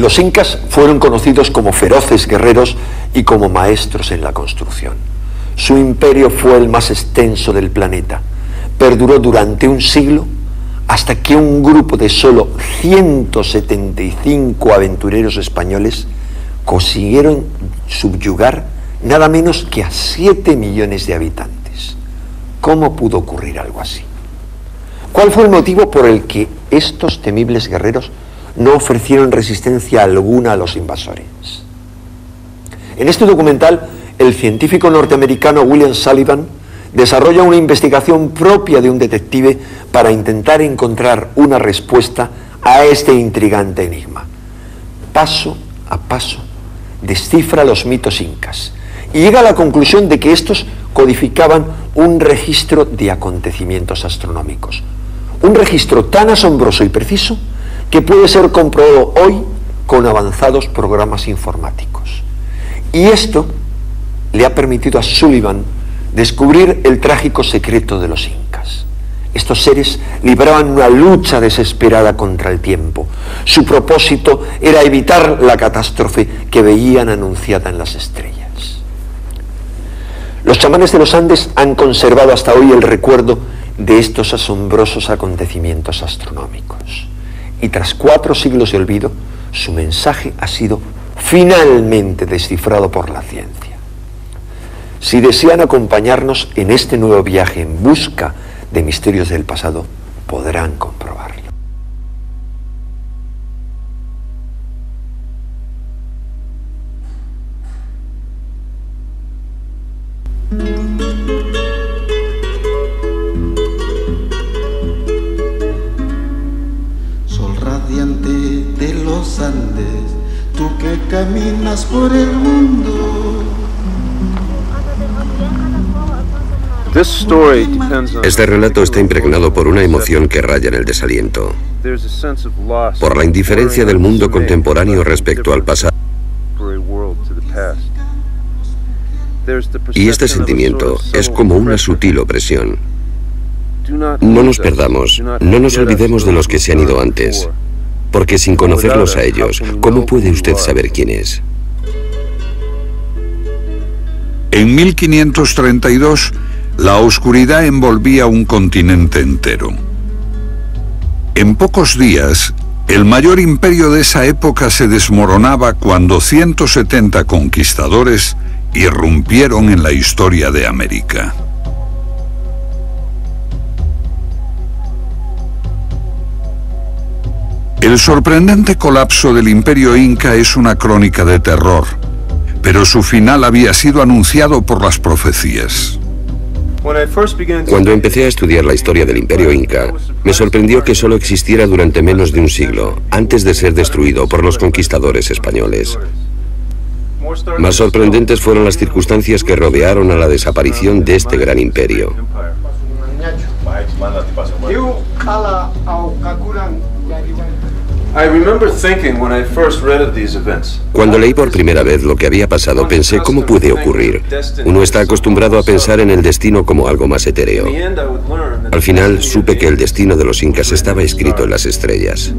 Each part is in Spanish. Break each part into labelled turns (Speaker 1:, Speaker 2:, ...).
Speaker 1: Los incas fueron conocidos como feroces guerreros y como maestros en la construcción. Su imperio fue el más extenso del planeta. Perduró durante un siglo hasta que un grupo de solo 175 aventureros españoles consiguieron subyugar nada menos que a 7 millones de habitantes. ¿Cómo pudo ocurrir algo así? ¿Cuál fue el motivo por el que estos temibles guerreros no ofrecieron resistencia alguna a los invasores? En este documental, el científico norteamericano William Sullivan desarrolla una investigación propia de un detective para intentar encontrar una respuesta a este intrigante enigma. Paso a paso, descifra los mitos incas y llega a la conclusión de que estos codificaban un registro de acontecimientos astronómicos. Un registro tan asombroso y preciso que puede ser comprobado hoy con avanzados programas informáticos. Y esto le ha permitido a Sullivan descubrir el trágico secreto de los incas. Estos seres libraban una lucha desesperada contra el tiempo. Su propósito era evitar la catástrofe que veían anunciada en las estrellas. Los chamanes de los Andes han conservado hasta hoy el recuerdo de estos asombrosos acontecimientos astronómicos. Y tras 4 siglos de olvido, su mensaje ha sido finalmente descifrado por la ciencia. Si desean acompañarnos en este nuevo viaje en busca de misterios del pasado, podrán comprobarlo.
Speaker 2: Sol radiante de los Andes, tú que caminas por el mundo.
Speaker 3: Este relato está impregnado por una emoción que raya en el desaliento, por la indiferencia del mundo contemporáneo respecto al pasado. Y este sentimiento es como una sutil opresión. No nos perdamos, no nos olvidemos de los que se han ido antes, porque sin conocerlos a ellos, ¿cómo puede usted saber quién es?
Speaker 4: En 1532, la oscuridad envolvía un continente entero. En pocos días, el mayor imperio de esa época se desmoronaba cuando 170 conquistadores irrumpieron en la historia de América. El sorprendente colapso del imperio inca es una crónica de terror, pero su final había sido anunciado por las profecías.
Speaker 3: Cuando empecé a estudiar la historia del Imperio Inca, me sorprendió que solo existiera durante menos de un siglo, antes de ser destruido por los conquistadores españoles. Más sorprendentes fueron las circunstancias que rodearon a la desaparición de este gran imperio. Cuando leí por primera vez lo que había pasado, pensé, ¿cómo puede ocurrir? Uno está acostumbrado a pensar en el destino como algo más etéreo. Al final, supe que el destino de los incas estaba escrito en las estrellas.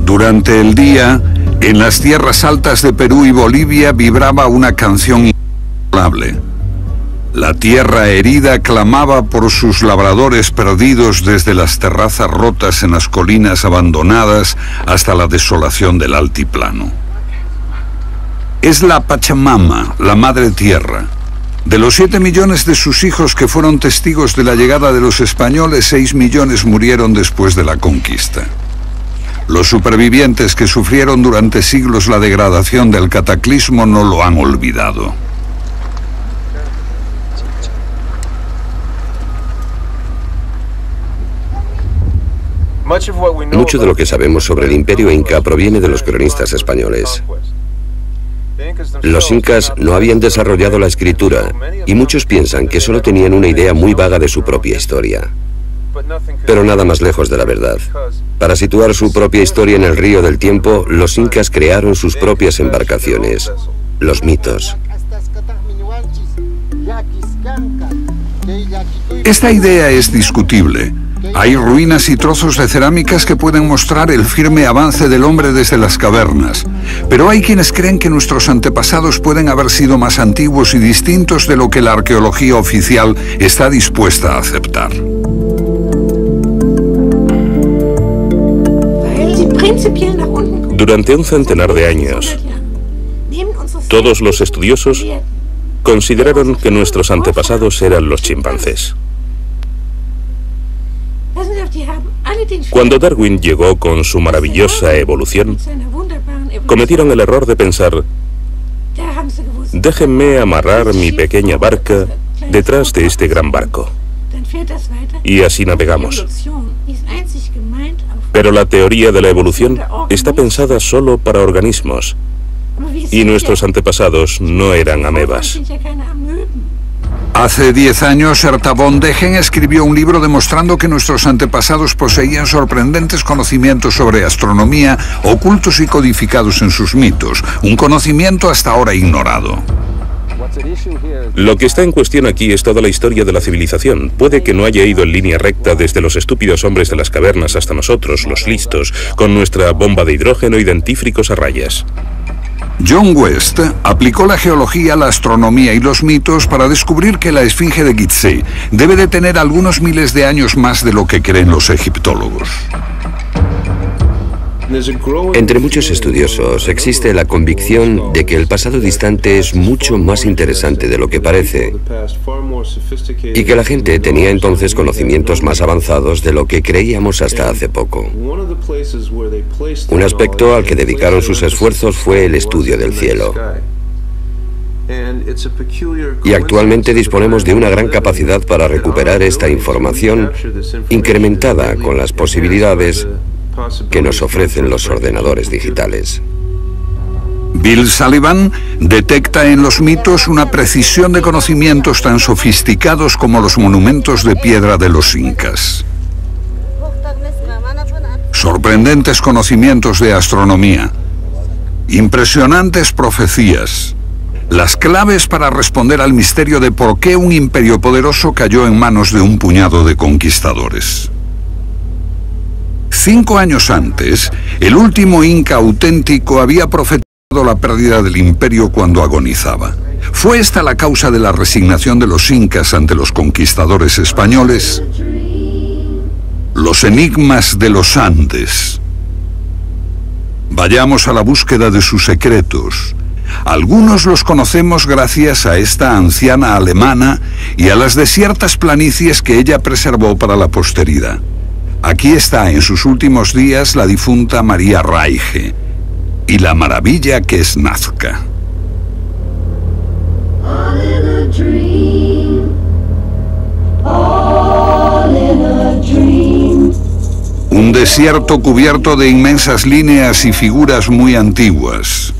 Speaker 4: Durante el día, en las tierras altas de Perú y Bolivia vibraba una canción incontrolable. La tierra herida clamaba por sus labradores perdidos desde las terrazas rotas en las colinas abandonadas hasta la desolación del altiplano. Es la Pachamama, la Madre Tierra. De los 7 millones de sus hijos que fueron testigos de la llegada de los españoles, 6 millones murieron después de la conquista. Los supervivientes que sufrieron durante siglos la degradación del cataclismo no lo han olvidado.
Speaker 3: Mucho de lo que sabemos sobre el Imperio Inca proviene de los cronistas españoles. Los incas no habían desarrollado la escritura y muchos piensan que solo tenían una idea muy vaga de su propia historia. pero nada más lejos de la verdad. Para situar su propia historia en el río del tiempo, los incas crearon sus propias embarcaciones, los mitos.
Speaker 4: Esta idea es discutible. Hay ruinas y trozos de cerámicas que pueden mostrar el firme avance del hombre desde las cavernas, pero hay quienes creen que nuestros antepasados pueden haber sido más antiguos y distintos de lo que la arqueología oficial está dispuesta a aceptar.
Speaker 5: Durante un centenar de años, todos los estudiosos consideraron que nuestros antepasados eran los chimpancés. Cuando Darwin llegó con su maravillosa evolución, cometieron el error de pensar: déjenme amarrar mi pequeña barca detrás de este gran barco, y así navegamos. Pero la teoría de la evolución está pensada solo para organismos, y nuestros antepasados no eran amebas.
Speaker 4: Hace 10 años, Herta von Degen escribió un libro demostrando que nuestros antepasados poseían sorprendentes conocimientos sobre astronomía, ocultos y codificados en sus mitos, un conocimiento hasta ahora ignorado.
Speaker 5: Lo que está en cuestión aquí es toda la historia de la civilización. Puede que no haya ido en línea recta desde los estúpidos hombres de las cavernas hasta nosotros, los listos, con nuestra bomba de hidrógeno y dentífricos a rayas.
Speaker 4: John West aplicó la geología, la astronomía y los mitos para descubrir que la esfinge de Gizeh debe de tener algunos miles de años más de lo que creen los egiptólogos.
Speaker 3: Entre muchos estudiosos existe la convicción de que el pasado distante es mucho más interesante de lo que parece y que la gente tenía entonces conocimientos más avanzados de lo que creíamos hasta hace poco. Un aspecto al que dedicaron sus esfuerzos fue el estudio del cielo. Y actualmente disponemos de una gran capacidad para recuperar esta información, incrementada con las posibilidades que nos ofrecen los ordenadores digitales.
Speaker 4: Bill Sullivan detecta en los mitos una precisión de conocimientos tan sofisticados como los monumentos de piedra de los incas. Sorprendentes conocimientos de astronomía, impresionantes profecías, las claves para responder al misterio de por qué un imperio poderoso cayó en manos de un puñado de conquistadores. 5 años antes, el último inca auténtico había profetizado la pérdida del imperio cuando agonizaba. ¿Fue esta la causa de la resignación de los incas ante los conquistadores españoles? Los enigmas de los Andes. Vayamos a la búsqueda de sus secretos. Algunos los conocemos gracias a esta anciana alemana y a las desiertas planicies que ella preservó para la posteridad. Aquí está en sus últimos días la difunta María Reiche y la maravilla que es Nazca. Un desierto cubierto de inmensas líneas y figuras muy antiguas.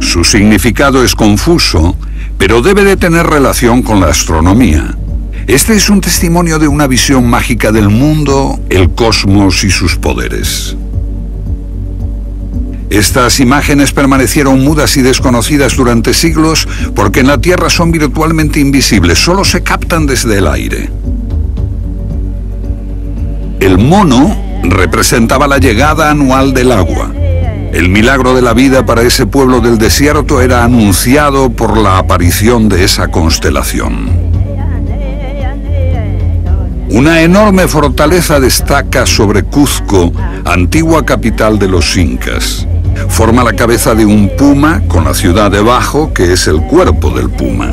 Speaker 4: Su significado es confuso, pero debe de tener relación con la astronomía. Este es un testimonio de una visión mágica del mundo, el cosmos y sus poderes. Estas imágenes permanecieron mudas y desconocidas durante siglos porque en la Tierra son virtualmente invisibles, solo se captan desde el aire. El mono representaba la llegada anual del agua. El milagro de la vida para ese pueblo del desierto era anunciado por la aparición de esa constelación. Una enorme fortaleza destaca sobre Cuzco, antigua capital de los incas. Forma la cabeza de un puma con la ciudad debajo, que es el cuerpo del puma.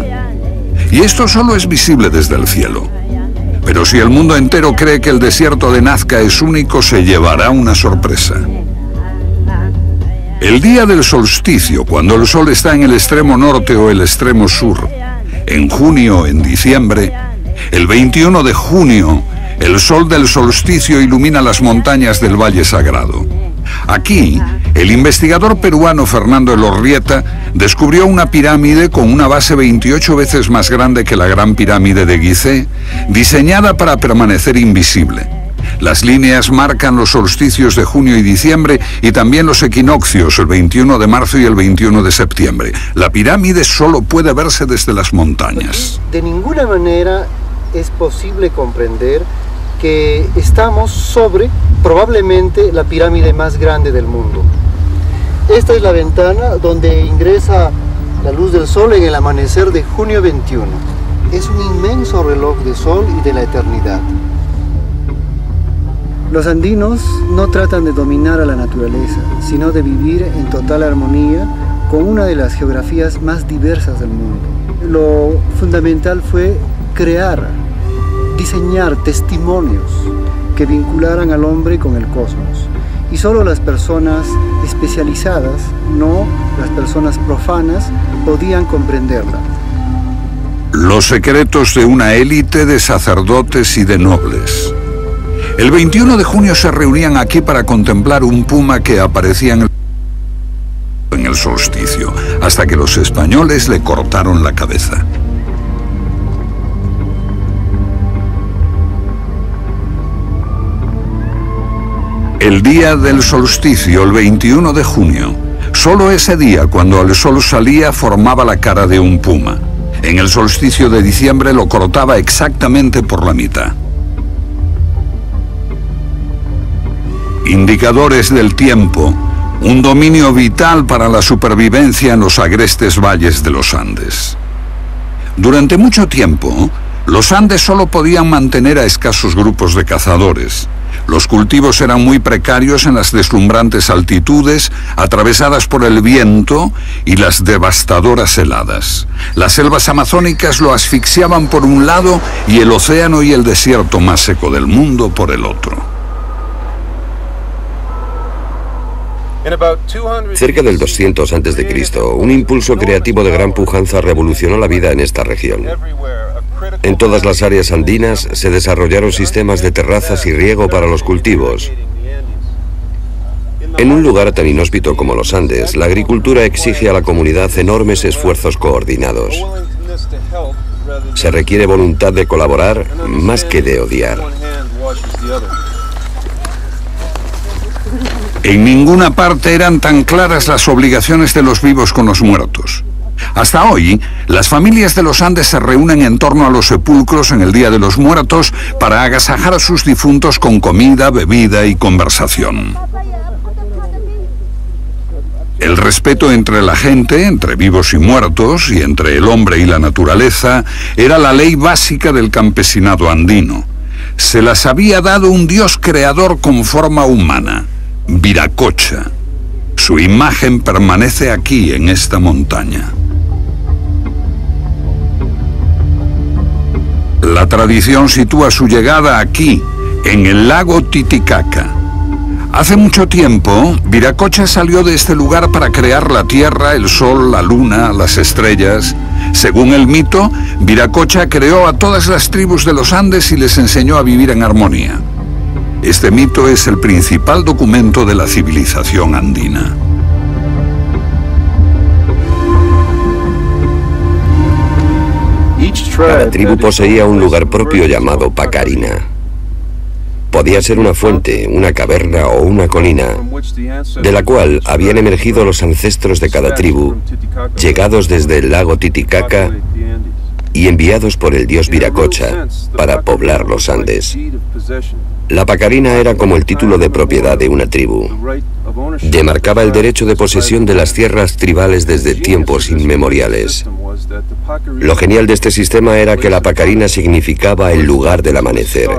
Speaker 4: Y esto solo es visible desde el cielo. Pero si el mundo entero cree que el desierto de Nazca es único, se llevará una sorpresa. El día del solsticio, cuando el sol está en el extremo norte o el extremo sur, en junio o en diciembre, el 21 de junio, el sol del solsticio ilumina las montañas del Valle Sagrado. Aquí, el investigador peruano Fernando Elorrieta descubrió una pirámide con una base 28 veces más grande que la Gran Pirámide de Gizeh, diseñada para permanecer invisible. Las líneas marcan los solsticios de junio y diciembre y también los equinoccios, el 21 de marzo y el 21 de septiembre. La pirámide solo puede verse desde las montañas.
Speaker 6: De ninguna manera es posible comprender que estamos sobre probablemente la pirámide más grande del mundo. Esta es la ventana donde ingresa la luz del sol en el amanecer de junio 21. Es un inmenso reloj de sol y de la eternidad. Los andinos no tratan de dominar a la naturaleza, sino de vivir en total armonía con una de las geografías más diversas del mundo. Lo fundamental fue diseñar testimonios que vincularan al hombre con el cosmos. Y solo las personas especializadas, no las personas profanas, podían comprenderla.
Speaker 4: Los secretos de una élite de sacerdotes y de nobles. El 21 de junio se reunían aquí para contemplar un puma que aparecía en el solsticio, hasta que los españoles le cortaron la cabeza. El día del solsticio, el 21 de junio, solo ese día, cuando el sol salía, formaba la cara de un puma. En el solsticio de diciembre lo cortaba exactamente por la mitad. Indicadores del tiempo, un dominio vital para la supervivencia en los agrestes valles de los Andes. Durante mucho tiempo, los Andes solo podían mantener a escasos grupos de cazadores. Los cultivos eran muy precarios en las deslumbrantes altitudes, atravesadas por el viento y las devastadoras heladas. Las selvas amazónicas lo asfixiaban por un lado y el océano y el desierto más seco del mundo por el otro.
Speaker 3: Cerca del 200 a.C., un impulso creativo de gran pujanza revolucionó la vida en esta región. En todas las áreas andinas se desarrollaron sistemas de terrazas y riego para los cultivos. En un lugar tan inhóspito como los Andes, la agricultura exige a la comunidad enormes esfuerzos coordinados. Se requiere voluntad de colaborar más que de odiar.
Speaker 4: En ninguna parte eran tan claras las obligaciones de los vivos con los muertos. Hasta hoy, las familias de los Andes se reúnen en torno a los sepulcros en el Día de los Muertos para agasajar a sus difuntos con comida, bebida y conversación. El respeto entre la gente, entre vivos y muertos, y entre el hombre y la naturaleza, era la ley básica del campesinado andino. Se las había dado un dios creador con forma humana, Viracocha. Su imagen permanece aquí, en esta montaña. La tradición sitúa su llegada aquí, en el lago Titicaca. Hace mucho tiempo, Viracocha salió de este lugar para crear la tierra, el sol, la luna, las estrellas. Según el mito, Viracocha creó a todas las tribus de los Andes y les enseñó a vivir en armonía. Este mito es el principal documento de la civilización andina.
Speaker 3: Cada tribu poseía un lugar propio llamado Pacarina. Podía ser una fuente, una caverna o una colina, de la cual habían emergido los ancestros de cada tribu, llegados desde el lago Titicaca y enviados por el dios Viracocha para poblar los Andes. La Pacarina era como el título de propiedad de una tribu. Demarcaba el derecho de posesión de las tierras tribales desde tiempos inmemoriales. Lo genial de este sistema era que la Pacarina significaba el lugar del amanecer.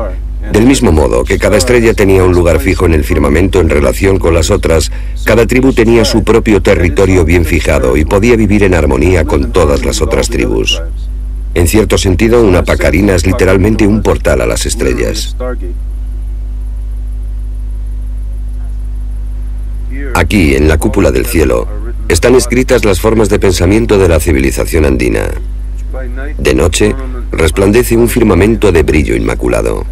Speaker 3: Del mismo modo que cada estrella tenía un lugar fijo en el firmamento en relación con las otras, cada tribu tenía su propio territorio bien fijado y podía vivir en armonía con todas las otras tribus. En cierto sentido, una Pacarina es literalmente un portal a las estrellas. Aquí, en la cúpula del cielo, están escritas las formas de pensamiento de la civilización andina. De noche, resplandece un firmamento de brillo inmaculado.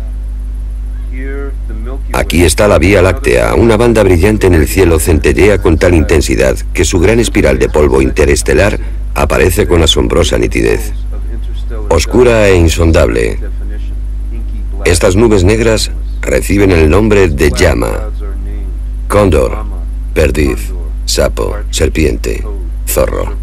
Speaker 3: Aquí está la Vía Láctea, una banda brillante en el cielo centellea con tal intensidad que su gran espiral de polvo interestelar aparece con asombrosa nitidez. Oscura e insondable, estas nubes negras reciben el nombre de llama, cóndor, perdiz, sapo, serpiente, zorro.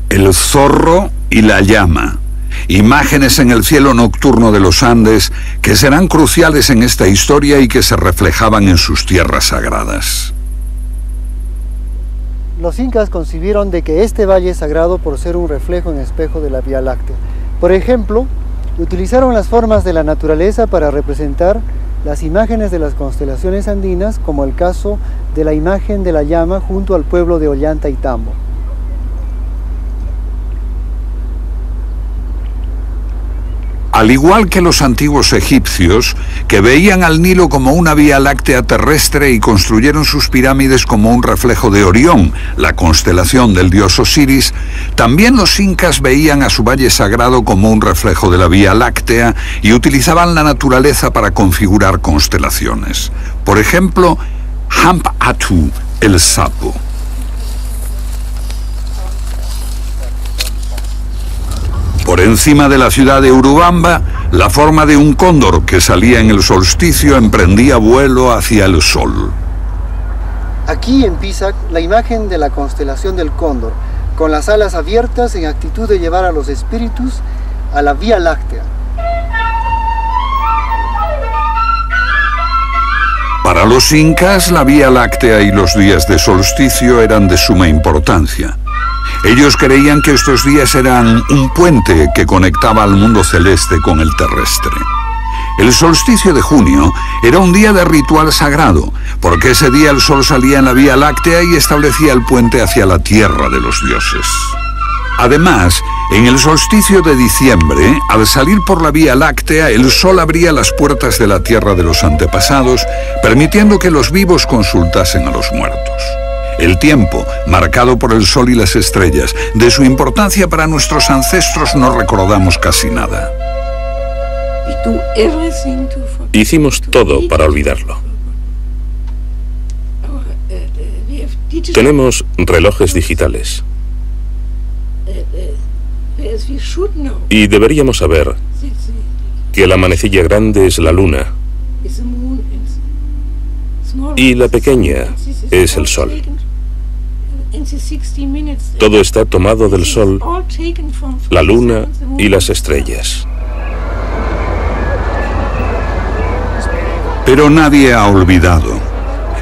Speaker 4: El zorro y la llama. Imágenes en el cielo nocturno de los Andes que serán cruciales en esta historia y que se reflejaban en sus tierras sagradas.
Speaker 6: Los incas concibieron de que este valle es sagrado por ser un reflejo en espejo de la Vía Láctea. Por ejemplo, utilizaron las formas de la naturaleza para representar las imágenes de las constelaciones andinas, como el caso de la imagen de la llama junto al pueblo de Ollantaytambo.
Speaker 4: Al igual que los antiguos egipcios, que veían al Nilo como una vía láctea terrestre y construyeron sus pirámides como un reflejo de Orión, la constelación del dios Osiris, también los incas veían a su valle sagrado como un reflejo de la Vía Láctea y utilizaban la naturaleza para configurar constelaciones. Por ejemplo, Hampatu, el sapo. Por encima de la ciudad de Urubamba, la forma de un cóndor que salía en el solsticio emprendía vuelo hacia el sol.
Speaker 6: Aquí en Pisac, la imagen de la constelación del cóndor, con las alas abiertas en actitud de llevar a los espíritus a la Vía Láctea.
Speaker 4: Para los incas, la Vía Láctea y los días de solsticio eran de suma importancia. Ellos creían que estos días eran un puente que conectaba al mundo celeste con el terrestre. El solsticio de junio era un día de ritual sagrado, porque ese día el sol salía en la Vía Láctea y establecía el puente hacia la tierra de los dioses. Además, en el solsticio de diciembre, al salir por la Vía Láctea, el sol abría las puertas de la tierra de los antepasados, permitiendo que los vivos consultasen a los muertos. El tiempo, marcado por el sol y las estrellas, de su importancia para nuestros ancestros no recordamos casi nada.
Speaker 5: Hicimos todo para olvidarlo. Tenemos relojes digitales. Y deberíamos saber que la manecilla grande es la luna y la pequeña es el sol. Todo está tomado del sol, la luna y las estrellas.
Speaker 4: Pero nadie ha olvidado.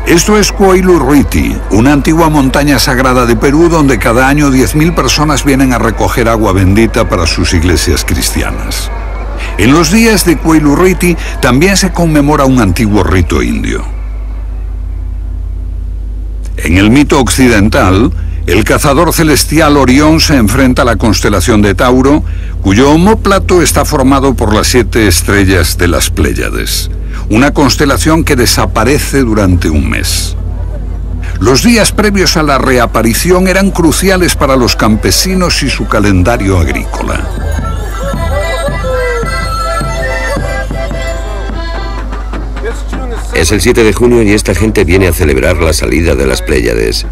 Speaker 4: Esto es Huaylu Ruiti, una antigua montaña sagrada de Perú donde cada año 10.000 personas vienen a recoger agua bendita para sus iglesias cristianas. En los días de Huaylu Ruiti también se conmemora un antiguo rito indio. En el mito occidental, el cazador celestial Orión se enfrenta a la constelación de Tauro, cuyo omóplato está formado por las 7 estrellas de las Pléyades, una constelación que desaparece durante un mes. Los días previos a la reaparición eran cruciales para los campesinos y su calendario agrícola.
Speaker 3: Es el 7 de junio y esta gente viene a celebrar la salida de las Pléyades.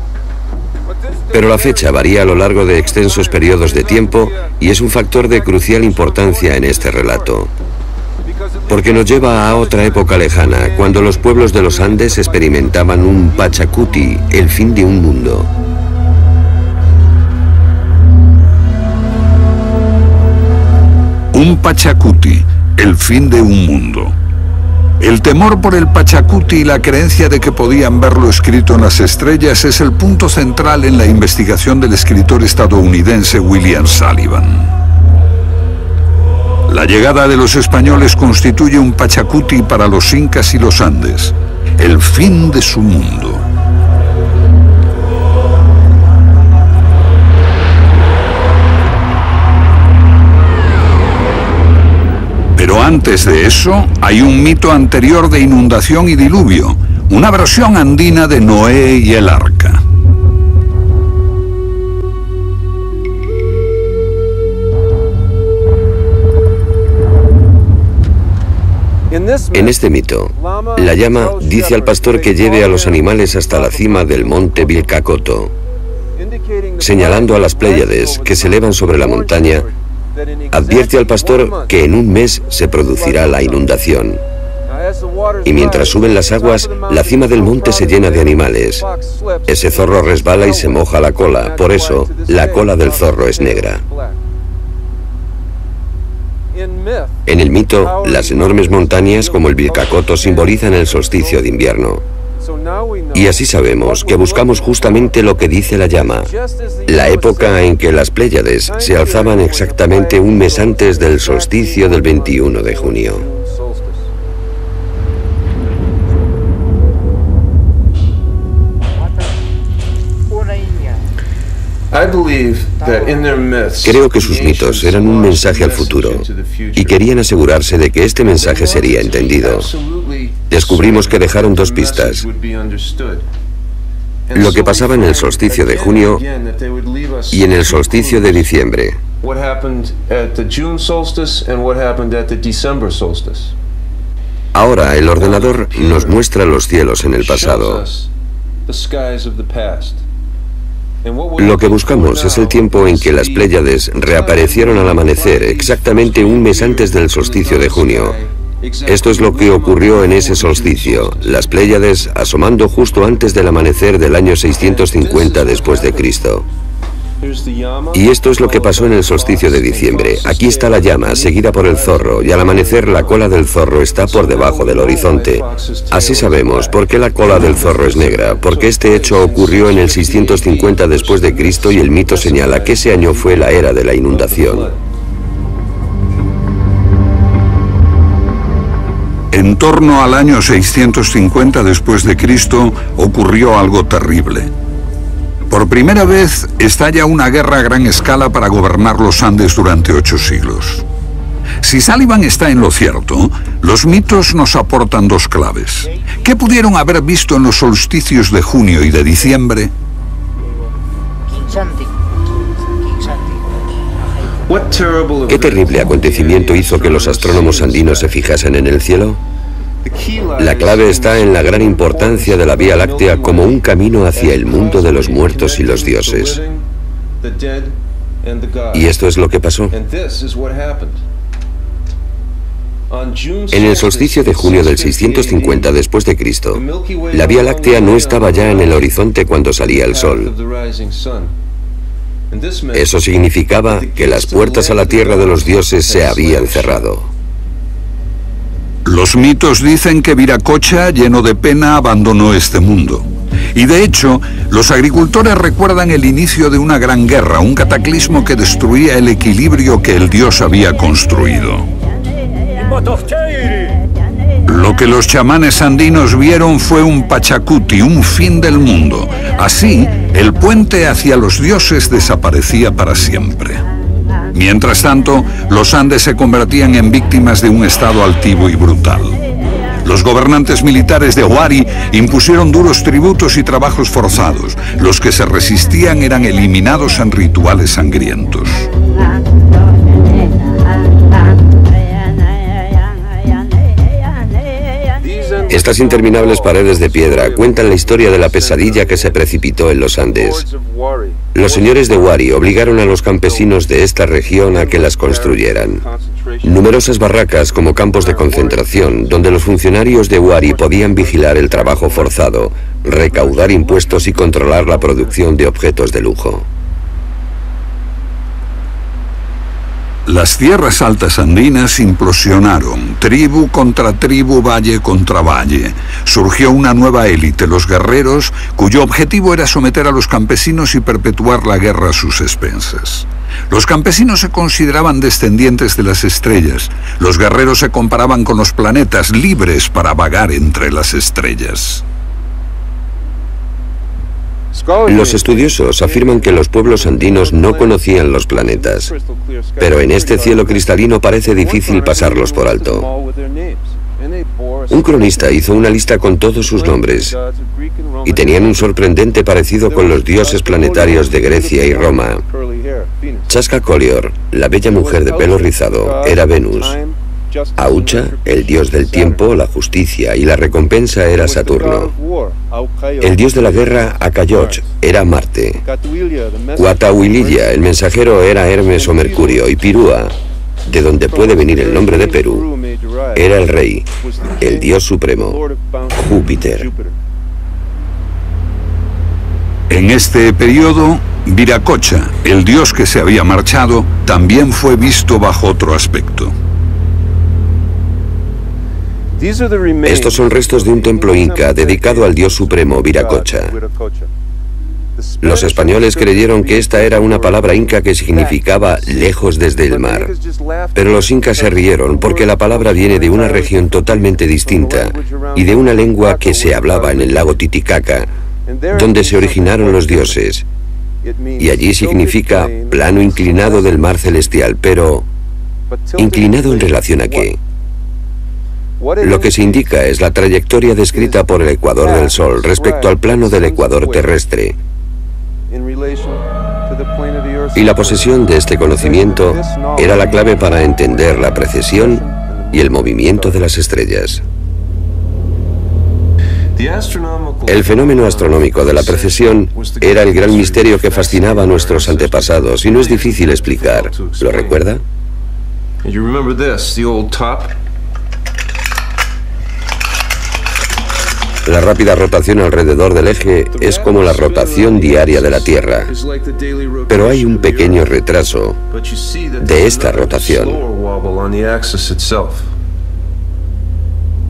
Speaker 3: Pero la fecha varía a lo largo de extensos periodos de tiempo y es un factor de crucial importancia en este relato. Porque nos lleva a otra época lejana, cuando los pueblos de los Andes experimentaban un Pachacuti, el fin de un mundo.
Speaker 4: Un Pachacuti, el fin de un mundo. El temor por el Pachacuti y la creencia de que podían verlo escrito en las estrellas es el punto central en la investigación del escritor estadounidense William Sullivan. La llegada de los españoles constituye un Pachacuti para los incas y los Andes, el fin de su mundo. Pero antes de eso, hay un mito anterior de inundación y diluvio, una versión andina de Noé y el arca.
Speaker 3: En este mito, la llama dice al pastor que lleve a los animales hasta la cima del monte Vilcacotto, señalando a las Pléyades que se elevan sobre la montaña. Advierte al pastor que en un mes se producirá la inundación. Y mientras suben las aguas, la cima del monte se llena de animales. Ese zorro resbala y se moja la cola, por eso la cola del zorro es negra. En el mito, las enormes montañas como el Vilcacotto simbolizan el solsticio de invierno. Y así sabemos que buscamos justamente lo que dice la llama, la época en que las Pléyades se alzaban exactamente un mes antes del solsticio del 21 de junio. Creo que sus mitos eran un mensaje al futuro y querían asegurarse de que este mensaje sería entendido. Descubrimos que dejaron dos pistas: lo que pasaba en el solsticio de junio y en el solsticio de diciembre. Ahora el ordenador nos muestra los cielos en el pasado. Lo que buscamos es el tiempo en que las Pléyades reaparecieron al amanecer, exactamente un mes antes del solsticio de junio. Esto es lo que ocurrió en ese solsticio, las Pléyades asomando justo antes del amanecer del año 650 después de Cristo. Y esto es lo que pasó en el solsticio de diciembre. Aquí está la llama, seguida por el zorro, y al amanecer la cola del zorro está por debajo del horizonte. Así sabemos por qué la cola del zorro es negra, porque este hecho ocurrió en el 650 después de Cristo y el mito señala que ese año fue la era de la inundación.
Speaker 4: En torno al año 650 después de Cristo ocurrió algo terrible. Por primera vez estalla una guerra a gran escala para gobernar los Andes durante 8 siglos. Si Sullivan está en lo cierto, los mitos nos aportan dos claves. ¿Qué pudieron haber visto en los solsticios de junio y de diciembre?
Speaker 3: ¿Qué terrible acontecimiento hizo que los astrónomos andinos se fijasen en el cielo? La clave está en la gran importancia de la Vía Láctea como un camino hacia el mundo de los muertos y los dioses. Y esto es lo que pasó. En el solsticio de junio del 650 después de Cristo, la Vía Láctea no estaba ya en el horizonte cuando salía el sol. Eso significaba que las puertas a la tierra de los dioses se habían cerrado.
Speaker 4: Los mitos dicen que Viracocha, lleno de pena, abandonó este mundo. Y de hecho, los agricultores recuerdan el inicio de una gran guerra, un cataclismo que destruía el equilibrio que el dios había construido. Lo que los chamanes andinos vieron fue un Pachacuti, un fin del mundo. Así, el puente hacia los dioses desaparecía para siempre. Mientras tanto, los Andes se convertían en víctimas de un estado altivo y brutal. Los gobernantes militares de Huari impusieron duros tributos y trabajos forzados. Los que se resistían eran eliminados en rituales sangrientos.
Speaker 3: Estas interminables paredes de piedra cuentan la historia de la pesadilla que se precipitó en los Andes. Los señores de Huari obligaron a los campesinos de esta región a que las construyeran. Numerosas barracas como campos de concentración, donde los funcionarios de Huari podían vigilar el trabajo forzado, recaudar impuestos y controlar la producción de objetos de lujo.
Speaker 4: Las tierras altas andinas implosionaron, tribu contra tribu, valle contra valle. Surgió una nueva élite, los guerreros, cuyo objetivo era someter a los campesinos y perpetuar la guerra a sus expensas. Los campesinos se consideraban descendientes de las estrellas. Los guerreros se comparaban con los planetas, libres para vagar entre las estrellas.
Speaker 3: Los estudiosos afirman que los pueblos andinos no conocían los planetas, pero en este cielo cristalino parece difícil pasarlos por alto. Un cronista hizo una lista con todos sus nombres y tenían un sorprendente parecido con los dioses planetarios de Grecia y Roma. Chaska Collier, la bella mujer de pelo rizado, era Venus. Aucha, el dios del tiempo, la justicia y la recompensa, era Saturno. El dios de la guerra, Acayoch, era Marte. Cuatahuililla, el mensajero, era Hermes o Mercurio. Y Pirúa, de donde puede venir el nombre de Perú, era el rey, el dios supremo, Júpiter.
Speaker 4: En este periodo, Viracocha, el dios que se había marchado, también fue visto bajo otro aspecto.
Speaker 3: Estos son restos de un templo inca dedicado al dios supremo Viracocha. Los españoles creyeron que esta era una palabra inca que significaba lejos desde el mar. Pero los incas se rieron porque la palabra viene de una región totalmente distinta y de una lengua que se hablaba en el lago Titicaca, donde se originaron los dioses. Y allí significa plano inclinado del mar celestial, pero ¿inclinado en relación a qué? Lo que se indica es la trayectoria descrita por el ecuador del Sol respecto al plano del ecuador terrestre. Y la posesión de este conocimiento era la clave para entender la precesión y el movimiento de las estrellas. El fenómeno astronómico de la precesión era el gran misterio que fascinaba a nuestros antepasados y no es difícil explicar. ¿Lo recuerda? La rápida rotación alrededor del eje es como la rotación diaria de la Tierra, pero hay un pequeño retraso de esta rotación.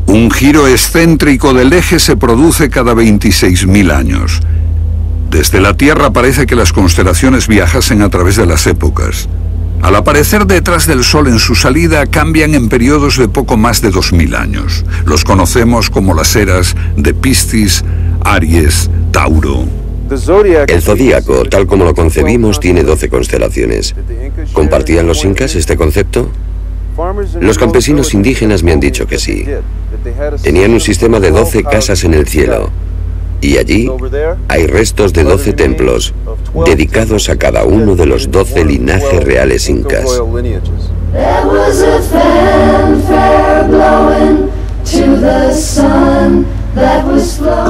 Speaker 4: Un giro excéntrico del eje se produce cada 26.000 años. Desde la Tierra parece que las constelaciones viajasen a través de las épocas. Al aparecer detrás del Sol en su salida, cambian en periodos de poco más de 2000 años. Los conocemos como las eras de Piscis, Aries, Tauro.
Speaker 3: El zodíaco, tal como lo concebimos, tiene 12 constelaciones. ¿Compartían los incas este concepto? Los campesinos indígenas me han dicho que sí. Tenían un sistema de 12 casas en el cielo. Y allí hay restos de 12 templos, dedicados a cada uno de los 12 linajes reales incas.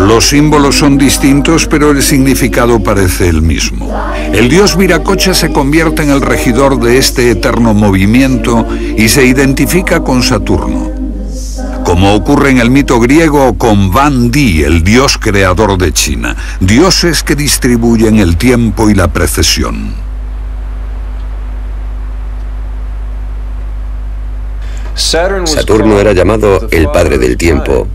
Speaker 4: Los símbolos son distintos, pero el significado parece el mismo. El dios Viracocha se convierte en el regidor de este eterno movimiento y se identifica con Saturno. Como ocurre en el mito griego con Van Di, el dios creador de China, dioses que distribuyen el tiempo y la precesión.
Speaker 3: Saturno era llamado el padre del tiempo,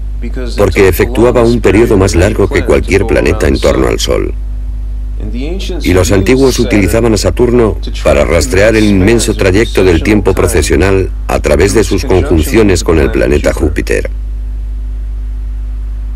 Speaker 3: porque efectuaba un periodo más largo que cualquier planeta en torno al Sol. Y los antiguos utilizaban a Saturno para rastrear el inmenso trayecto del tiempo procesional a través de sus conjunciones con el planeta Júpiter.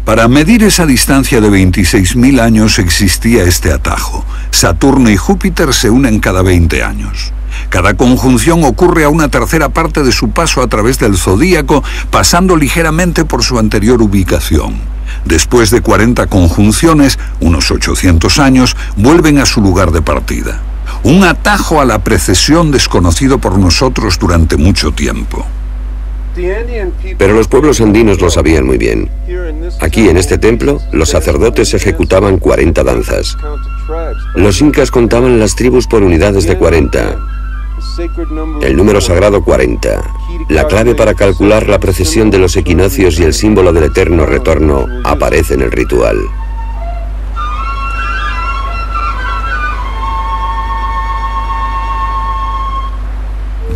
Speaker 4: Para medir esa distancia de 26.000 años existía este atajo. Saturno y Júpiter se unen cada 20 años. Cada conjunción ocurre a una tercera parte de su paso a través del zodíaco, pasando ligeramente por su anterior ubicación. Después de 40 conjunciones, unos 800 años, vuelven a su lugar de partida. Un atajo a la precesión desconocido por nosotros durante mucho tiempo.
Speaker 3: Pero los pueblos andinos lo sabían muy bien. Aquí, en este templo, los sacerdotes ejecutaban 40 danzas. Los incas contaban las tribus por unidades de 40. El número sagrado 40, la clave para calcular la precesión de los equinoccios y el símbolo del eterno retorno, aparece en el ritual.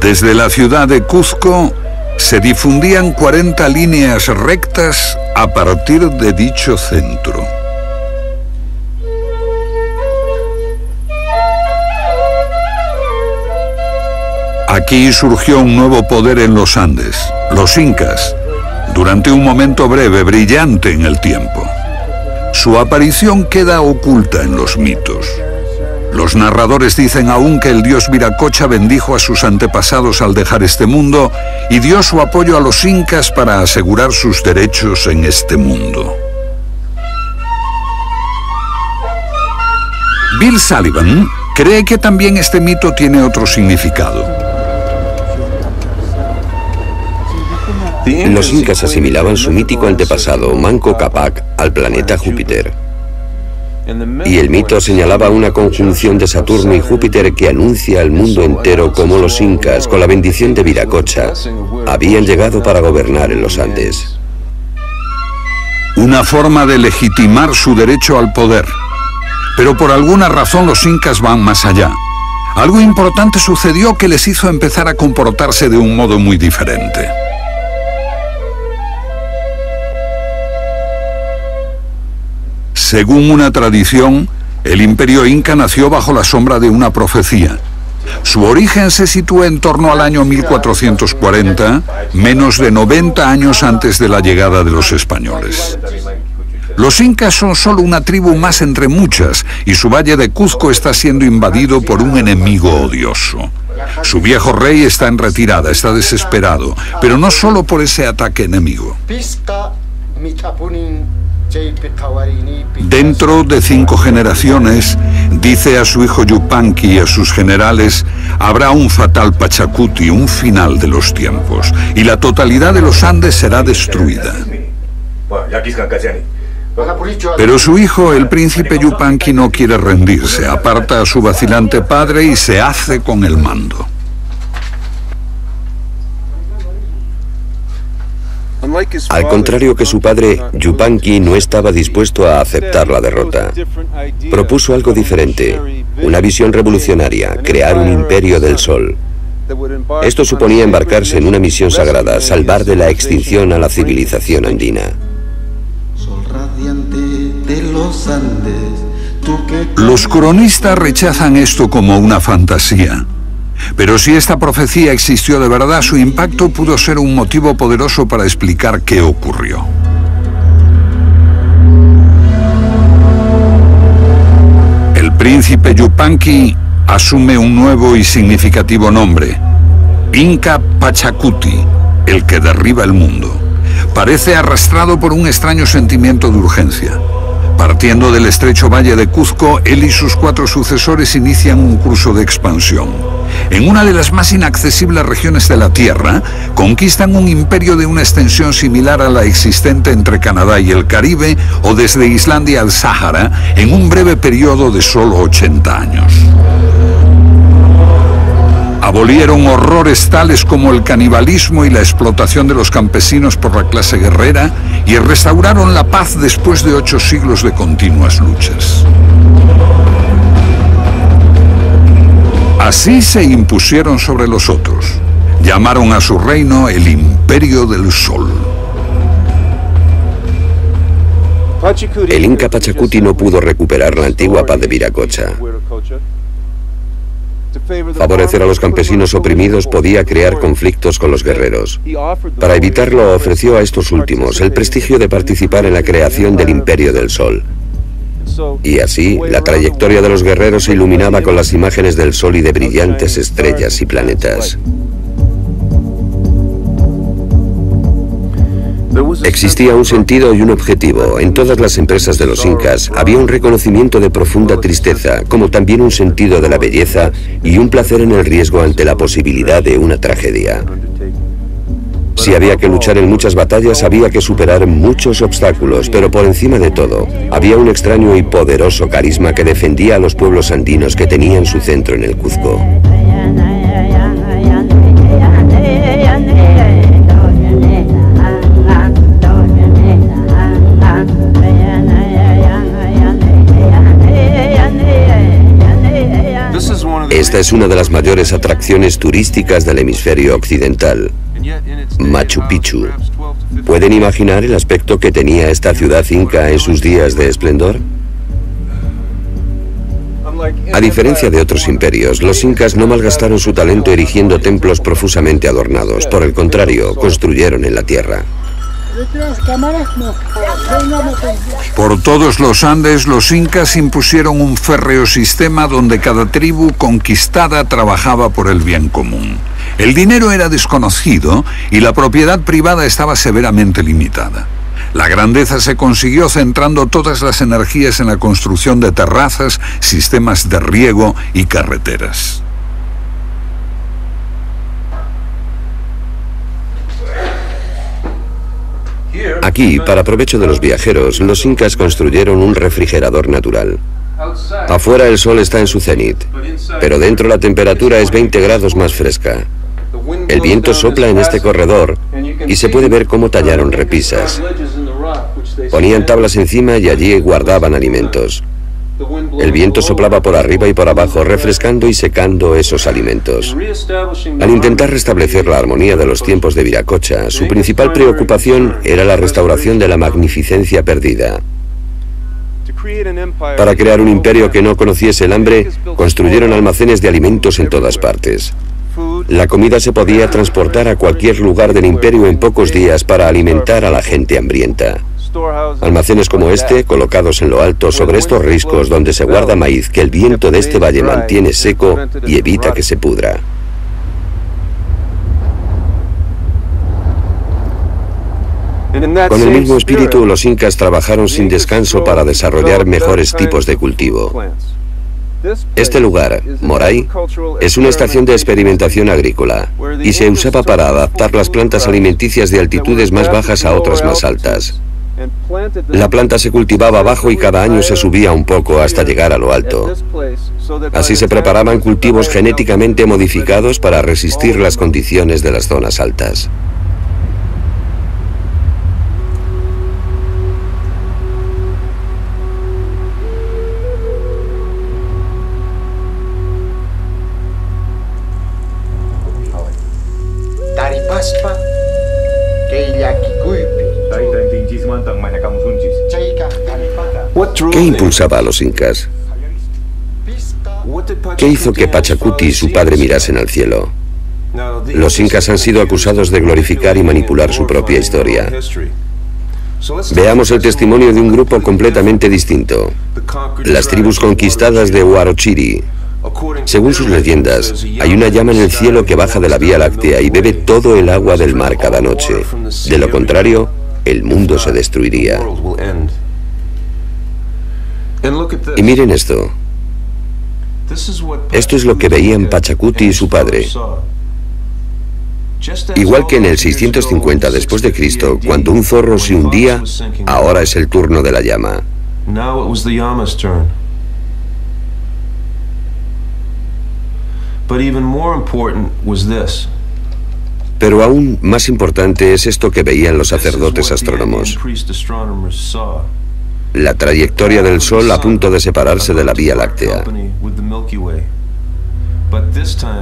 Speaker 4: Desde la ciudad de Cuzco se difundían 40 líneas rectas a partir de dicho centro. Aquí surgió un nuevo poder en los Andes, los incas, durante un momento breve, brillante en el tiempo. Su aparición queda oculta en los mitos. Los narradores dicen aún que el dios Viracocha bendijo a sus antepasados al dejar este mundo y dio su apoyo a los incas para asegurar sus derechos en este mundo. Bill Sullivan cree que también este mito tiene otro significado.
Speaker 3: Los incas asimilaban su mítico antepasado, Manco Cápac, al planeta Júpiter. Y el mito señalaba una conjunción de Saturno y Júpiter que anuncia al mundo entero cómo los incas, con la bendición de Viracocha, habían llegado para gobernar en los Andes.
Speaker 4: Una forma de legitimar su derecho al poder. Pero por alguna razón los incas van más allá. Algo importante sucedió que les hizo empezar a comportarse de un modo muy diferente. Según una tradición, el imperio inca nació bajo la sombra de una profecía. Su origen se sitúa en torno al año 1440, menos de 90 años antes de la llegada de los españoles. Los incas son solo una tribu más entre muchas, y su valle de Cuzco está siendo invadido por un enemigo odioso. Su viejo rey está en retirada, está desesperado, pero no solo por ese ataque enemigo. Dentro de 5 generaciones, dice a su hijo Yupanqui y a sus generales, habrá un fatal Pachacuti, un final de los tiempos, y la totalidad de los Andes será destruida. Pero su hijo, el príncipe Yupanqui, no quiere rendirse, aparta a su vacilante padre y se hace con el mando.
Speaker 3: Al contrario que su padre, Yupanqui no estaba dispuesto a aceptar la derrota. Propuso algo diferente, una visión revolucionaria, crear un imperio del sol. Esto suponía embarcarse en una misión sagrada, salvar de la extinción a la civilización andina.
Speaker 4: Los cronistas rechazan esto como una fantasía. Pero si esta profecía existió de verdad, su impacto pudo ser un motivo poderoso para explicar qué ocurrió. El príncipe Yupanqui asume un nuevo y significativo nombre: Inca Pachacuti, el que derriba el mundo. Parece arrastrado por un extraño sentimiento de urgencia. Partiendo del estrecho valle de Cuzco, él y sus 4 sucesores inician un curso de expansión. En una de las más inaccesibles regiones de la Tierra, conquistan un imperio de una extensión similar a la existente entre Canadá y el Caribe, o desde Islandia al Sáhara, en un breve periodo de solo 80 años. Abolieron horrores tales como el canibalismo y la explotación de los campesinos por la clase guerrera, y restauraron la paz después de 8 siglos de continuas luchas. Así se impusieron sobre los otros. Llamaron a su reino el Imperio del Sol.
Speaker 3: El Inca Pachacuti no pudo recuperar la antigua paz de Viracocha. Favorecer a los campesinos oprimidos podía crear conflictos con los guerreros. Para evitarlo, ofreció a estos últimos el prestigio de participar en la creación del Imperio del Sol. Y así, la trayectoria de los guerreros se iluminaba con las imágenes del Sol y de brillantes estrellas y planetas. Existía un sentido y un objetivo. En todas las empresas de los incas había un reconocimiento de profunda tristeza, como también un sentido de la belleza y un placer en el riesgo ante la posibilidad de una tragedia. Si había que luchar en muchas batallas, había que superar muchos obstáculos, pero por encima de todo, había un extraño y poderoso carisma que defendía a los pueblos andinos que tenían su centro en el Cuzco. Esta es una de las mayores atracciones turísticas del hemisferio occidental, Machu Picchu. ¿Pueden imaginar el aspecto que tenía esta ciudad inca en sus días de esplendor? A diferencia de otros imperios, los incas no malgastaron su talento erigiendo templos profusamente adornados. Por el contrario, construyeron en la tierra.
Speaker 4: Por todos los Andes, los incas impusieron un férreo sistema donde cada tribu conquistada trabajaba por el bien común. El dinero era desconocido y la propiedad privada estaba severamente limitada. La grandeza se consiguió centrando todas las energías en la construcción de terrazas, sistemas de riego y carreteras.
Speaker 3: Aquí, para provecho de los viajeros, los incas construyeron un refrigerador natural. Afuera el sol está en su cenit, pero dentro la temperatura es 20 grados más fresca. El viento sopla en este corredor y se puede ver cómo tallaron repisas. Ponían tablas encima y allí guardaban alimentos. El viento soplaba por arriba y por abajo, refrescando y secando esos alimentos. Al intentar restablecer la armonía de los tiempos de Viracocha, su principal preocupación era la restauración de la magnificencia perdida. Para crear un imperio que no conociese el hambre, construyeron almacenes de alimentos en todas partes. La comida se podía transportar a cualquier lugar del imperio en pocos días para alimentar a la gente hambrienta. Almacenes como este, colocados en lo alto sobre estos riscos donde se guarda maíz que el viento de este valle mantiene seco y evita que se pudra. Con el mismo espíritu, los incas trabajaron sin descanso para desarrollar mejores tipos de cultivo. Este lugar, Moray, es una estación de experimentación agrícola y se usaba para adaptar las plantas alimenticias de altitudes más bajas a otras más altas. La planta se cultivaba abajo y cada año se subía un poco hasta llegar a lo alto. Así se preparaban cultivos genéticamente modificados para resistir las condiciones de las zonas altas. ¿Qué impulsaba a los incas? ¿Qué hizo que Pachacuti y su padre mirasen al cielo? Los incas han sido acusados de glorificar y manipular su propia historia. Veamos el testimonio de un grupo completamente distinto, las tribus conquistadas de Huarochiri. Según sus leyendas, hay una llama en el cielo que baja de la Vía Láctea y bebe todo el agua del mar cada noche. De lo contrario, el mundo se destruiría. Y miren esto. Esto es lo que veían Pachacuti y su padre. Igual que en el 650 después de Cristo, cuando un zorro se hundía, ahora es el turno de la llama. Pero aún más importante es esto que veían los sacerdotes astrónomos. La trayectoria del Sol a punto de separarse de la Vía Láctea.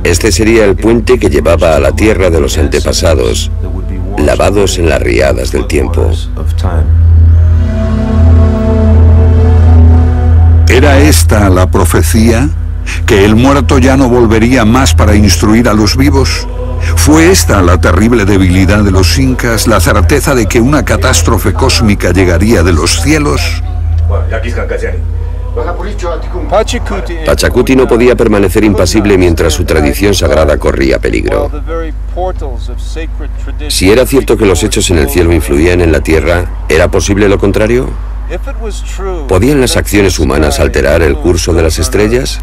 Speaker 3: Este sería el puente que llevaba a la tierra de los antepasados, lavados en las riadas del tiempo.
Speaker 4: ¿Era esta la profecía? ¿Que el muerto ya no volvería más para instruir a los vivos? ¿Fue esta la terrible debilidad de los incas, la certeza de que una catástrofe cósmica llegaría de los cielos?
Speaker 3: Pachacuti no podía permanecer impasible mientras su tradición sagrada corría peligro. Si era cierto que los hechos en el cielo influían en la tierra, ¿era posible lo contrario? ¿Podían las acciones humanas alterar el curso de las estrellas?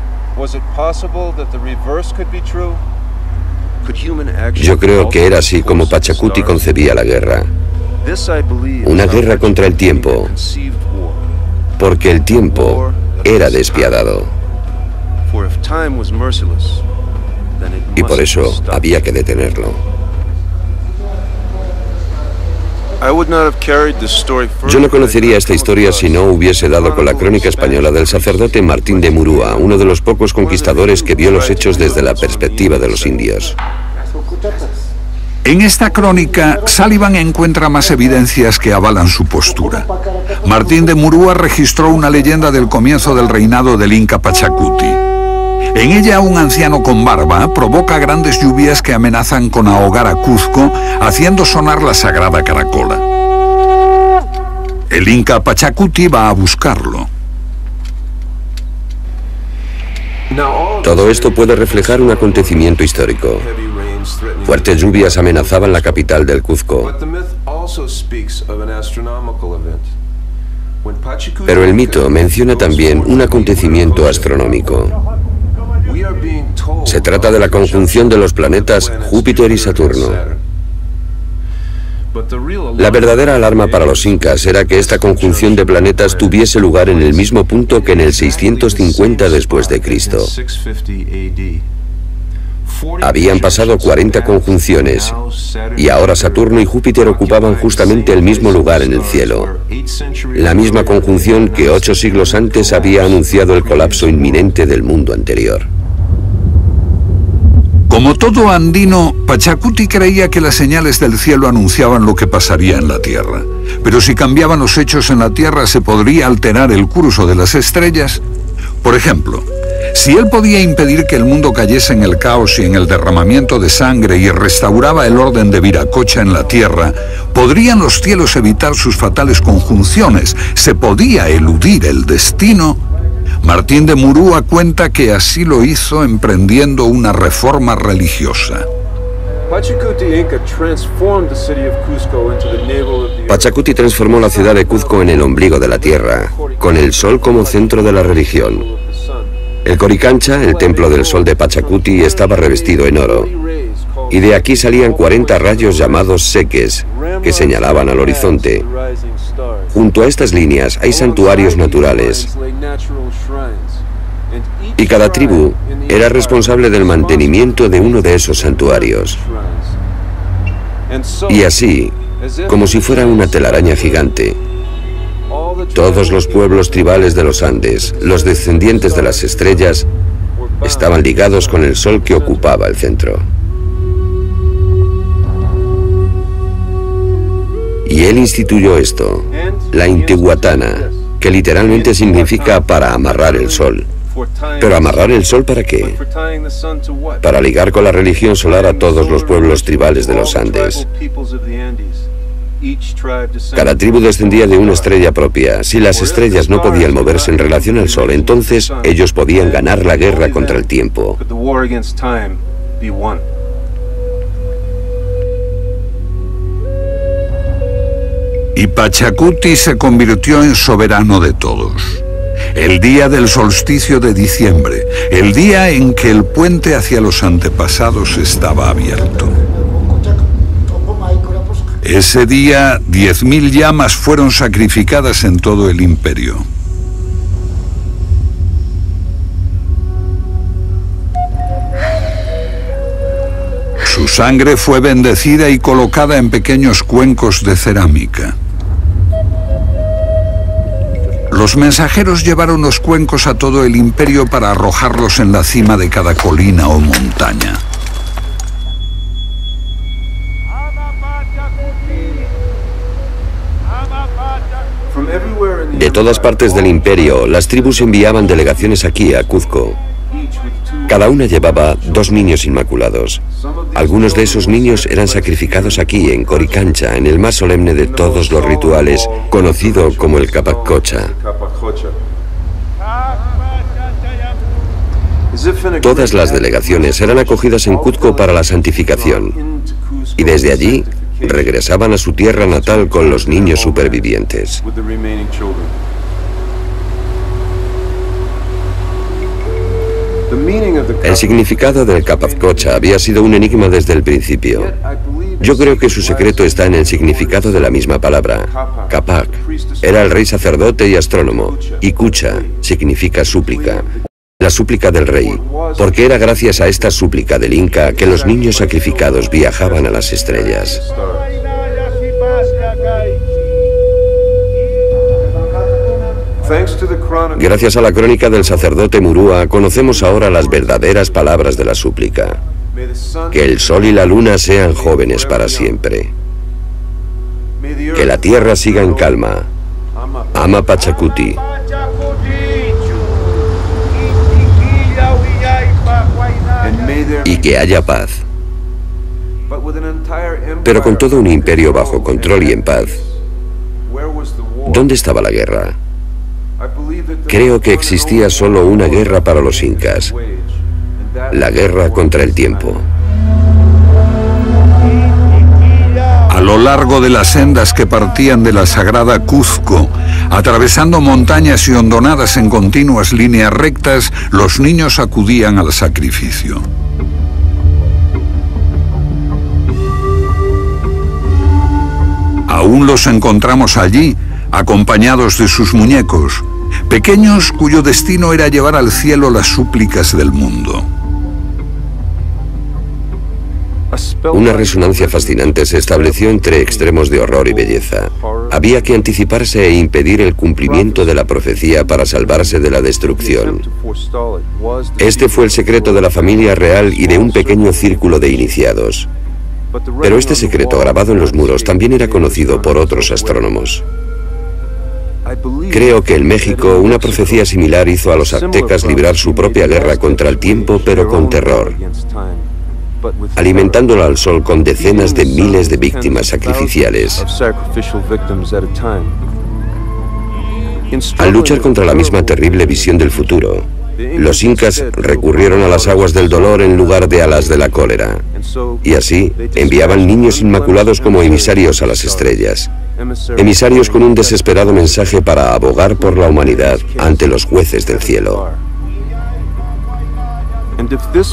Speaker 3: Yo creo que era así como Pachacuti concebía la guerra. Una guerra contra el tiempo, porque el tiempo era despiadado. Y por eso había que detenerlo. Yo no conocería esta historia si no hubiese dado con la crónica española del sacerdote Martín de Murúa, uno de los pocos conquistadores que vio los hechos desde la perspectiva de los indios.
Speaker 4: En esta crónica, Sullivan encuentra más evidencias que avalan su postura. Martín de Murúa registró una leyenda del comienzo del reinado del Inca Pachacuti. En ella, un anciano con barba provoca grandes lluvias que amenazan con ahogar a Cuzco, haciendo sonar la sagrada caracola. El Inca Pachacuti va a buscarlo.
Speaker 3: Todo esto puede reflejar un acontecimiento histórico. Fuertes lluvias amenazaban la capital del Cuzco. Pero el mito menciona también un acontecimiento astronómico. Se trata de la conjunción de los planetas Júpiter y Saturno. La verdadera alarma para los incas era que esta conjunción de planetas tuviese lugar en el mismo punto que en el 650 después de Cristo. Habían pasado 40 conjunciones y ahora Saturno y Júpiter ocupaban justamente el mismo lugar en el cielo. La misma conjunción que 8 siglos antes había anunciado el colapso inminente del mundo anterior.
Speaker 4: Como todo andino, Pachacuti creía que las señales del cielo anunciaban lo que pasaría en la Tierra. Pero si cambiaban los hechos en la Tierra, ¿se podría alterar el curso de las estrellas? Por ejemplo, si él podía impedir que el mundo cayese en el caos y en el derramamiento de sangre y restauraba el orden de Viracocha en la Tierra, ¿podrían los cielos evitar sus fatales conjunciones? ¿Se podía eludir el destino? Martín de Murúa cuenta que así lo hizo emprendiendo una reforma religiosa.
Speaker 3: Pachacuti transformó la ciudad de Cuzco en el ombligo de la tierra, con el sol como centro de la religión. El Coricancha, el templo del sol de Pachacuti, estaba revestido en oro, y de aquí salían 40 rayos llamados seques, que señalaban al horizonte. Junto a estas líneas hay santuarios naturales, y cada tribu era responsable del mantenimiento de uno de esos santuarios. Y así, como si fuera una telaraña gigante, todos los pueblos tribales de los Andes, los descendientes de las estrellas, estaban ligados con el sol que ocupaba el centro. Y él instituyó esto, la Intihuatana, que literalmente significa para amarrar el sol. ¿Pero amarrar el sol para qué? Para ligar con la religión solar a todos los pueblos tribales de los Andes. Cada tribu descendía de una estrella propia. Si las estrellas no podían moverse en relación al sol, entonces ellos podían ganar la guerra contra el tiempo.
Speaker 4: Y Pachacuti se convirtió en soberano de todos. El día del solsticio de diciembre, el día en que el puente hacia los antepasados estaba abierto. Ese día, 10.000 llamas fueron sacrificadas en todo el imperio. Su sangre fue bendecida y colocada en pequeños cuencos de cerámica. Los mensajeros llevaron los cuencos a todo el imperio para arrojarlos en la cima de cada colina o montaña.
Speaker 3: De todas partes del imperio, las tribus enviaban delegaciones aquí, a Cuzco. Cada una llevaba 2 niños inmaculados. Algunos de esos niños eran sacrificados aquí, en Coricancha, en el más solemne de todos los rituales, conocido como el Capacocha. Todas las delegaciones eran acogidas en Cuzco para la santificación, y desde allí regresaban a su tierra natal con los niños supervivientes. El significado del Capacocha había sido un enigma desde el principio. Yo creo que su secreto está en el significado de la misma palabra. Capac era el rey sacerdote y astrónomo, y Cucha significa súplica, la súplica del rey, porque era gracias a esta súplica del Inca que los niños sacrificados viajaban a las estrellas. Gracias a la crónica del sacerdote Murúa, conocemos ahora las verdaderas palabras de la súplica. Que el sol y la luna sean jóvenes para siempre. Que la tierra siga en calma. Ama Pachacuti. Y que haya paz. Pero con todo un imperio bajo control y en paz, ¿dónde estaba la guerra? Creo que existía solo una guerra para los incas, la guerra contra el tiempo.
Speaker 4: A lo largo de las sendas que partían de la sagrada Cuzco, atravesando montañas y hondonadas en continuas líneas rectas, los niños acudían al sacrificio. Aún los encontramos allí, acompañados de sus muñecos, pequeños cuyo destino era llevar al cielo las súplicas del mundo.
Speaker 3: Una resonancia fascinante se estableció entre extremos de horror y belleza. Había que anticiparse e impedir el cumplimiento de la profecía para salvarse de la destrucción. Este fue el secreto de la familia real y de un pequeño círculo de iniciados. Pero este secreto grabado en los muros también era conocido por otros astrónomos. Creo que en México una profecía similar hizo a los aztecas librar su propia guerra contra el tiempo, pero con terror, alimentándolo al sol con decenas de miles de víctimas sacrificiales. Al luchar contra la misma terrible visión del futuro, los incas recurrieron a las aguas del dolor en lugar de a las de la cólera, y así enviaban niños inmaculados como emisarios a las estrellas, emisarios con un desesperado mensaje para abogar por la humanidad ante los jueces del cielo.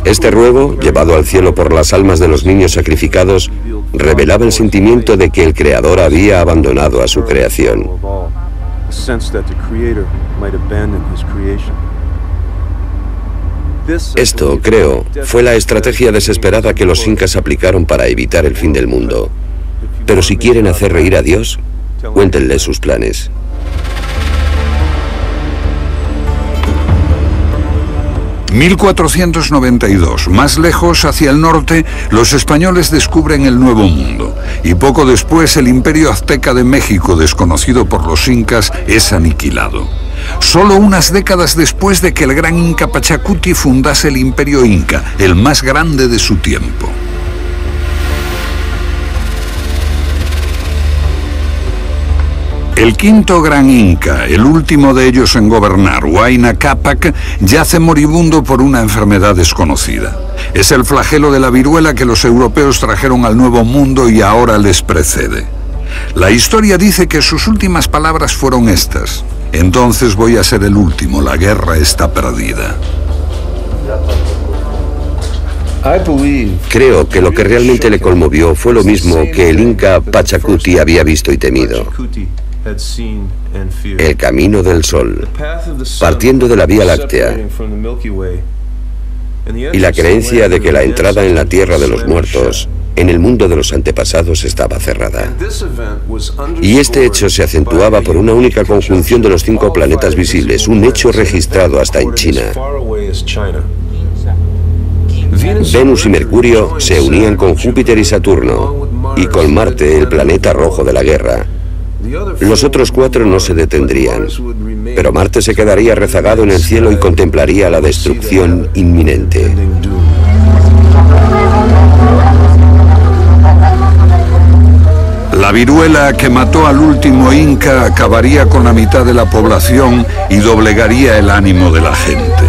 Speaker 3: Este ruego, llevado al cielo por las almas de los niños sacrificados, revelaba el sentimiento de que el Creador había abandonado a su creación. Esto, creo, fue la estrategia desesperada que los incas aplicaron para evitar el fin del mundo. Pero si quieren hacer reír a Dios, cuéntenle sus planes.
Speaker 4: ...1492, más lejos, hacia el norte, los españoles descubren el Nuevo Mundo. Y poco después, el imperio azteca de México, desconocido por los incas, es aniquilado. Solo unas décadas después de que el gran inca Pachacuti fundase el imperio inca, el más grande de su tiempo. El quinto gran inca, el último de ellos en gobernar, Huayna Cápac, yace moribundo por una enfermedad desconocida. Es el flagelo de la viruela que los europeos trajeron al Nuevo Mundo y ahora les precede. La historia dice que sus últimas palabras fueron estas: entonces voy a ser el último, la guerra está perdida.
Speaker 3: Creo que lo que realmente le conmovió fue lo mismo que el inca Pachacuti había visto y temido: el camino del sol, partiendo de la Vía Láctea, y la creencia de que la entrada en la tierra de los muertos, en el mundo de los antepasados, estaba cerrada. Y este hecho se acentuaba por una única conjunción de los 5 planetas visibles, un hecho registrado hasta en China. Venus y Mercurio se unían con Júpiter y Saturno, y con Marte, el planeta rojo de la guerra. Los otros 4 no se detendrían, pero Marte se quedaría rezagado en el cielo y contemplaría la destrucción inminente.
Speaker 4: La viruela que mató al último inca acabaría con la mitad de la población y doblegaría el ánimo de la gente.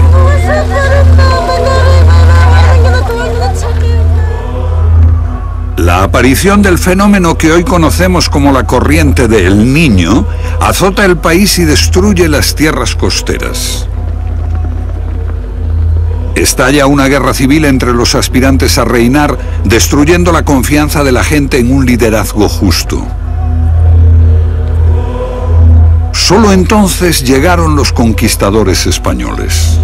Speaker 4: La aparición del fenómeno que hoy conocemos como la corriente del Niño azota el país y destruye las tierras costeras. Estalla una guerra civil entre los aspirantes a reinar, destruyendo la confianza de la gente en un liderazgo justo. Solo entonces llegaron los conquistadores españoles.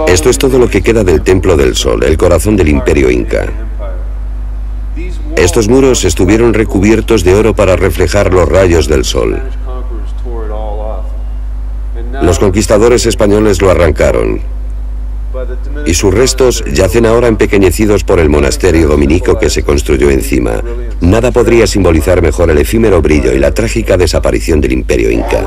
Speaker 3: Esto es todo lo que queda del Templo del Sol, el corazón del Imperio Inca. Estos muros estuvieron recubiertos de oro para reflejar los rayos del sol. Los conquistadores españoles lo arrancaron, y sus restos yacen ahora empequeñecidos por el monasterio dominico que se construyó encima. Nada podría simbolizar mejor el efímero brillo y la trágica desaparición del Imperio Inca.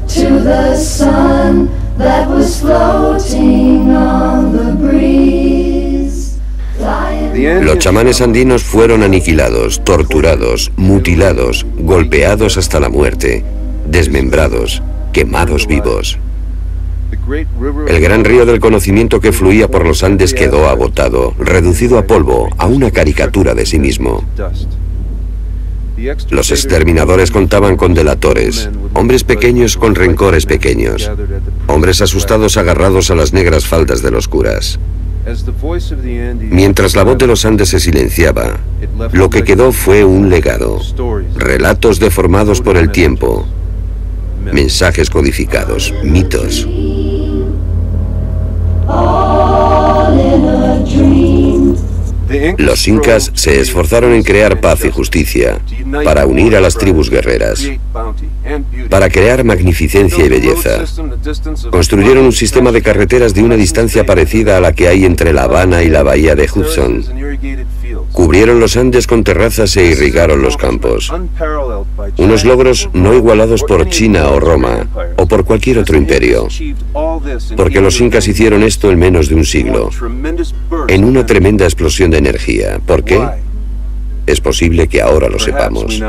Speaker 3: To the sun that was floating on the breeze. Los chamanes andinos fueron aniquilados, torturados, mutilados, golpeados hasta la muerte, desmembrados, quemados vivos. El gran río del conocimiento que fluía por los Andes quedó agotado, reducido a polvo, a una caricatura de sí mismo. Los exterminadores contaban con delatores, hombres pequeños con rencores pequeños, hombres asustados agarrados a las negras faldas de los curas. Mientras la voz de los Andes se silenciaba, lo que quedó fue un legado, relatos deformados por el tiempo, mensajes codificados, mitos. Los incas se esforzaron en crear paz y justicia, para unir a las tribus guerreras, para crear magnificencia y belleza. Construyeron un sistema de carreteras de una distancia parecida a la que hay entre La Habana y la bahía de Hudson. Cubrieron los Andes con terrazas e irrigaron los campos. Unos logros no igualados por China o Roma, o por cualquier otro imperio. Porque los incas hicieron esto en menos de un siglo, en una tremenda explosión de energía. ¿Por qué? Es posible que ahora lo sepamos.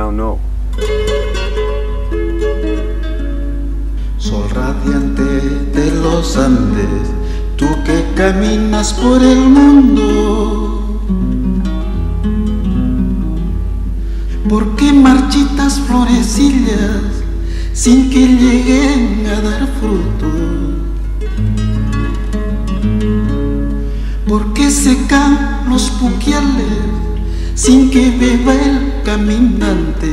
Speaker 2: Sol radiante de los Andes, tú que caminas por el mundo, ¿por qué marchitas florecillas sin que lleguen a dar fruto? ¿Por qué secan los puquiales sin que beba el caminante?